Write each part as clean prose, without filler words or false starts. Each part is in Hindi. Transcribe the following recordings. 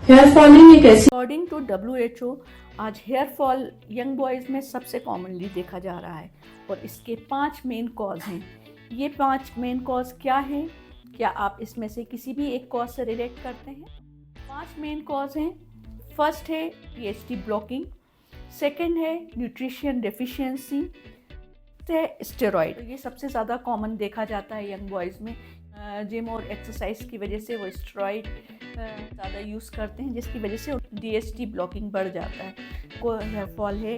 हेयर फॉलिंग एक ऐसी अकॉर्डिंग टू WHO आज हेयर फॉल यंग बॉयज़ में सबसे कॉमनली देखा जा रहा है और इसके 5 मेन कॉज हैं। ये 5 मेन कॉज क्या हैं? क्या आप इसमें से किसी भी एक कॉज से रिलेट करते हैं? 5 मेन कॉज हैं। फर्स्ट है PHT ब्लॉकिंग, सेकंड है न्यूट्रिशन डेफिशिएंसी, है स्टेरॉइड। ये सबसे ज़्यादा कॉमन देखा जाता है यंग बॉयज़ में। जिम और एक्सरसाइज की वजह से वो स्टेरॉइड ज़्यादा यूज़ करते हैं, जिसकी वजह से DHT ब्लॉकिंग बढ़ जाता है। को हेयर फॉल है,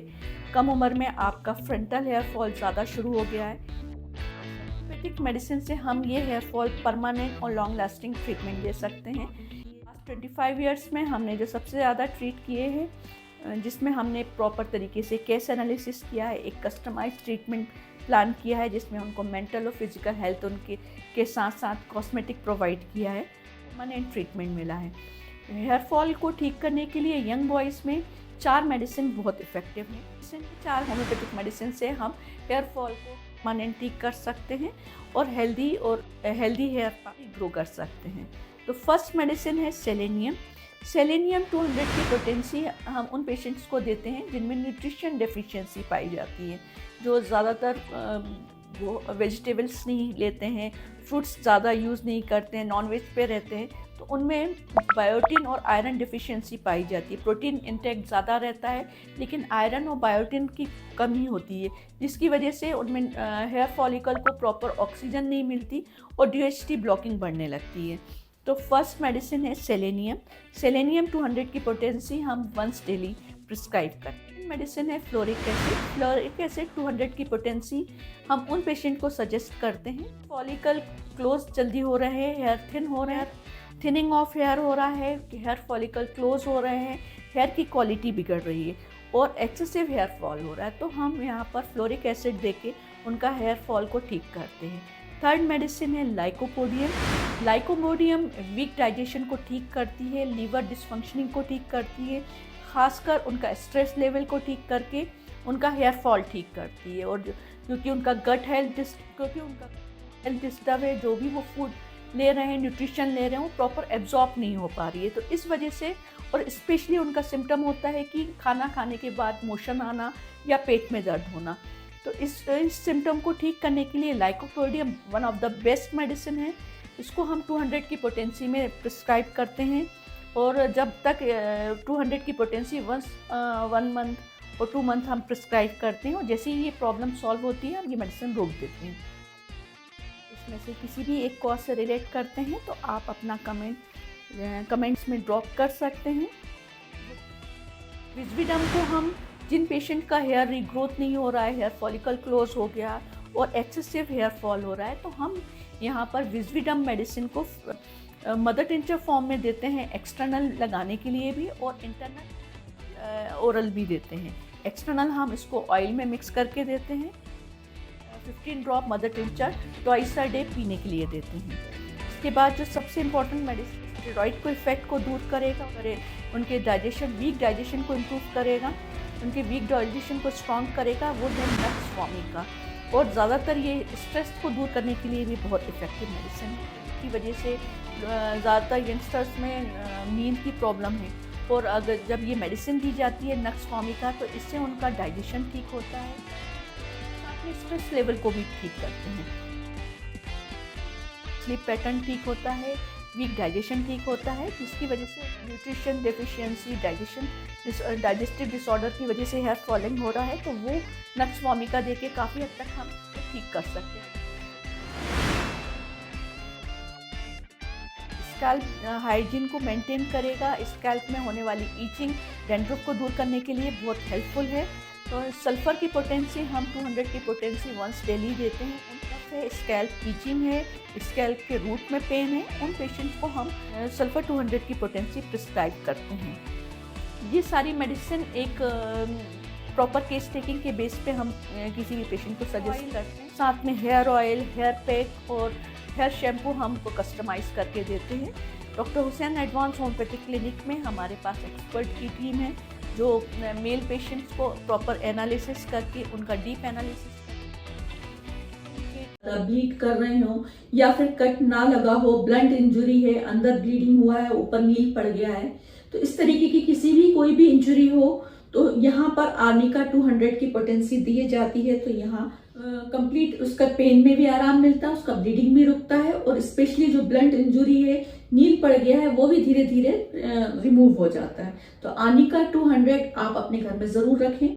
कम उम्र में आपका फ्रंटल हेयर फॉल ज़्यादा शुरू हो गया है। एलोपैथिक मेडिसिन से हम ये हेयर फॉल परमानेंट और लॉन्ग लास्टिंग ट्रीटमेंट दे सकते हैं। लास्ट 25 ईयर्स में हमने जो सबसे ज़्यादा ट्रीट किए हैं, जिसमें हमने प्रॉपर तरीके से केस एनालिसिस किया है, एक कस्टमाइज ट्रीटमेंट प्लान किया है, जिसमें उनको मेंटल और फिजिकल हेल्थ उनके के साथ साथ कॉस्मेटिक प्रोवाइड किया है, परमानेंट ट्रीटमेंट मिला है। हेयर फॉल को ठीक करने के लिए यंग बॉयज़ में 4 मेडिसिन बहुत इफ़ेक्टिव हैं। 4 होम्योपैथिक मेडिसिन से हम हेयर फॉल को परमानेंट ठीक कर सकते हैं और हेल्दी हेयर ग्रो कर सकते हैं। तो फर्स्ट मेडिसिन है सेलेनियम। सेलेनियम 200 की पोटेंसी हम उन पेशेंट्स को देते हैं जिनमें न्यूट्रिशन डेफिशिएंसी पाई जाती है, जो ज़्यादातर वो वेजिटेबल्स नहीं लेते हैं, फ्रूट्स ज़्यादा यूज़ नहीं करते हैं, नॉन वेज पे रहते हैं, तो उनमें बायोटिन और आयरन डेफिशिएंसी पाई जाती है। प्रोटीन इंटेक ज़्यादा रहता है, लेकिन आयरन और बायोटिन की कमी होती है, जिसकी वजह से उनमें हेयर फॉलिकल को प्रॉपर ऑक्सीजन नहीं मिलती और DHT ब्लॉकिंग बढ़ने लगती है। तो फर्स्ट मेडिसिन है सेलेनियम। सेलेनियम 200 की पोटेंसी हम वंस डेली प्रिस्क्राइब करते हैं। मेडिसिन है फ्लोरिक एसिड। फ्लोरिक एसिड 200 की पोटेंसी हम उन पेशेंट को सजेस्ट करते हैं फॉलिकल क्लोज जल्दी हो रहे हैं, हेयर थिन हो रहे हैं, थिनिंग ऑफ हेयर हो रहा है, हेयर फॉलिकल क्लोज हो रहे हैं, हेयर की क्वालिटी बिगड़ रही है और एक्सेसिव हेयर फॉल हो रहा है, तो हम यहाँ पर फ्लोरिक एसिड देके उनका हेयर फॉल को ठीक करते हैं। थर्ड मेडिसिन है लाइकोपोडियम। लाइकोपोडियम वीक डाइजेशन को ठीक करती है, लीवर डिसफंक्शनिंग को ठीक करती है, खासकर उनका स्ट्रेस लेवल को ठीक करके उनका हेयर फॉल ठीक करती है। और क्योंकि उनका हेल्थ डिस्टर्ब है, जो भी वो फूड ले रहे हैं, न्यूट्रिशन ले रहे हैं, वो प्रॉपर एब्जॉर्ब नहीं हो पा रही है, तो इस वजह से और स्पेशली उनका सिम्टम होता है कि खाना खाने के बाद मोशन आना या पेट में दर्द होना। तो इस सिम्टम को ठीक करने के लिए lycopodium one of the best medicine है। इसको हम 200 की पोटेंसी में प्रिस्क्राइब करते हैं और जब तक 200 की पोटेंसी 1 मंथ और 2 मंथ हम प्रिस्क्राइब करते हैं और जैसे ही ये प्रॉब्लम सॉल्व होती है हम ये मेडिसिन रोक देते हैं। इसमें से किसी भी एक कॉज से रिलेट करते हैं तो आप अपना कमेंट्स में ड्रॉप कर सकते हैं। विज़विडम को हम जिन पेशेंट का हेयर रीग्रोथ नहीं हो रहा है, हेयर फॉलिकल क्लोज हो गया और एक्सेसिव हेयर फॉल हो रहा है, तो हम यहाँ पर विज़विडम मेडिसिन को मदर टिंचर फॉर्म में देते हैं, एक्सटर्नल लगाने के लिए भी और इंटरनल ओरल भी देते हैं। एक्सटर्नल हम इसको ऑयल में मिक्स करके देते हैं, 15 drop mother tincture twice a day पीने के लिए देते हैं। इसके बाद जो सबसे इम्पॉर्टेंट मेडिसिन स्टेरॉइड को इफेक्ट को दूर करेगा और उनके वीक डाइजेशन को इम्प्रूव करेगा, उनके वीक डाइजेशन को स्ट्रॉन्ग करेगा, वो है नट्स फॉर्मिंग का। और ज़्यादातर ये स्ट्रेस को दूर करने के लिए भी बहुत इफ़ेक्टिव मेडिसिन है। इसकी वजह से ज़्यादातर यंगस्टर्स में नींद की प्रॉब्लम है और अगर जब ये मेडिसिन दी जाती है नट्स फॉर्मिका, तो इससे उनका डाइजेशन ठीक होता है, साथ में स्ट्रेस लेवल को भी ठीक करते हैं, स्लीप पैटर्न ठीक होता है, वीक डाइजेशन ठीक होता है, जिसकी वजह से न्यूट्रिशन डेफिशिएंसी, डाइजेस्टिव डिसऑर्डर की वजह से हेयर फॉलिंग हो रहा है, तो वो नट्स फॉर्मिका दे के काफ़ी हद तक हम ठीक कर सकते हैं। स्कैल्प हाइजीन को मेंटेन करेगा, स्कैल्प में होने वाली ईचिंग, डैंड्रफ को दूर करने के लिए बहुत हेल्पफुल है। तो सल्फ़र की पोटेंसी हम 200 की पोटेंसी वंस डेली देते हैं। उनका स्कैल्प ईचिंग है, स्कैल्प के रूट में पेन है, उन पेशेंट्स को हम सल्फ़र 200 की पोटेंसी प्रिस्क्राइब करते हैं। ये सारी मेडिसिन एक प्रॉपर केस टेकिंग के बेस पे हम किसी भी पेशेंट को सजेस्ट करते हैं। साथ में हेयर ऑयल, हेयर पैक और हेयर शैम्पू हम कस्टमाइज़ करके देते हैं। Doctor Hussain advance homeopathic clinic में हमारे पास एक्सपर्ट की टीम है, जो मेल पेशेंट्स को प्रॉपर एनालिसिस करके उनका डीप एनालिसिस ब्लीड कर रहे हो या फिर कट ना लगा हो, ब्लंट इंजरी है, अंदर ब्लीडिंग हुआ है, ऊपर नील पड़ गया है, तो इस तरीके की किसी भी कोई भी इंजरी हो तो यहाँ पर आर्निका 200 की पोटेंसी दी जाती है। तो यहाँ कंप्लीट उसका पेन में भी आराम मिलता है, उसका ब्लीडिंग भी रुकता है, और स्पेशली जो ब्लंट इंजरी है, नील पड़ गया है, वो भी धीरे धीरे रिमूव हो जाता है। तो आर्निका 200 आप अपने घर में जरूर रखें।